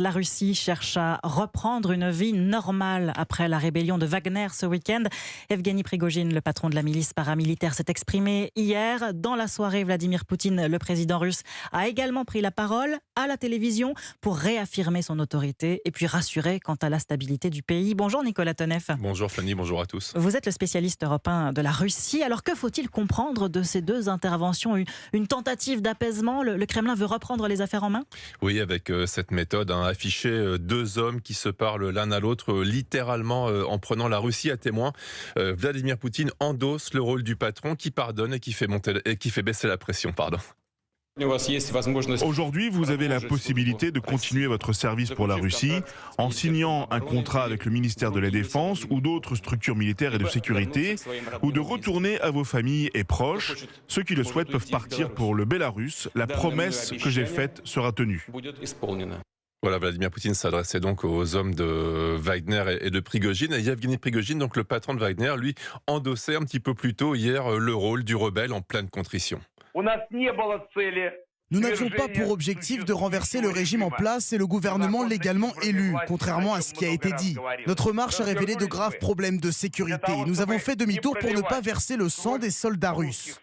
La Russie cherche à reprendre une vie normale après la rébellion de Wagner ce week-end. Evgeny Prigojine, le patron de la milice paramilitaire, s'est exprimé hier. Dans la soirée, Vladimir Poutine, le président russe, a également pris la parole à la télévision pour réaffirmer son autorité et puis rassurer quant à la stabilité du pays. Bonjour Nicolas Tonev. Bonjour Fanny, bonjour à tous. Vous êtes le spécialiste européen de la Russie. Alors que faut-il comprendre de ces deux interventions ? Une tentative d'apaisement ? Le Kremlin veut reprendre les affaires en main ? Oui, avec cette méthode, afficher deux hommes qui se parlent l'un à l'autre, littéralement en prenant la Russie à témoin. Vladimir Poutine endosse le rôle du patron qui pardonne et qui fait baisser la pression. Aujourd'hui, vous avez la possibilité de continuer votre service pour la Russie en signant un contrat avec le ministère de la Défense ou d'autres structures militaires et de sécurité, ou de retourner à vos familles et proches. Ceux qui le souhaitent peuvent partir pour le Bélarus. La promesse que j'ai faite sera tenue. Voilà, Vladimir Poutine s'adressait donc aux hommes de Wagner et de Prigojine. Et Yevgeny Prigojine, donc le patron de Wagner, lui endossait un petit peu plus tôt hier le rôle du rebelle en pleine contrition. Nous n'avions pas pour objectif de renverser le régime en place et le gouvernement légalement élu, contrairement à ce qui a été dit. Notre marche a révélé de graves problèmes de sécurité. Nous avons fait demi-tour pour ne pas verser le sang des soldats russes.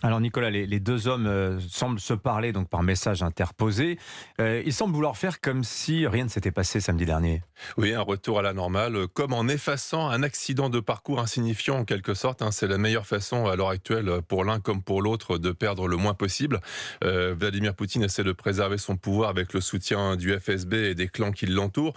Alors Nicolas, les deux hommes semblent se parler donc par message interposé. Ils semblent vouloir faire comme si rien ne s'était passé samedi dernier. Oui, un retour à la normale, comme en effaçant un accident de parcours insignifiant en quelque sorte. C'est la meilleure façon à l'heure actuelle pour l'un comme pour l'autre de perdre le moins possible. Vladimir Poutine essaie de préserver son pouvoir avec le soutien du FSB et des clans qui l'entourent.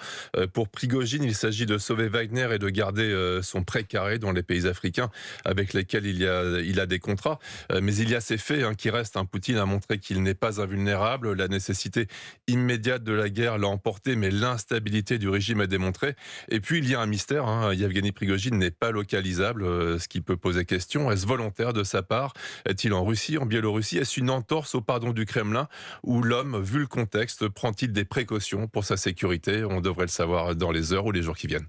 Pour Prigojine, il s'agit de sauver Wagner et de garder son pré carré dans les pays africains avec lesquels il a des contrats. Mais il y a ces faits qui restent. Poutine a montré qu'il n'est pas invulnérable. La nécessité immédiate de la guerre l'a emporté, mais l'instabilité du régime a démontré. Et puis il y a un mystère. Yevgeny Prigojine n'est pas localisable, ce qui peut poser question. Est-ce volontaire de sa part ? Est-il en Russie, en Biélorussie ? Est-ce une entorse au pardon du Kremlin ? Ou l'homme, vu le contexte, prend-il des précautions pour sa sécurité ? On devrait le savoir dans les heures ou les jours qui viennent.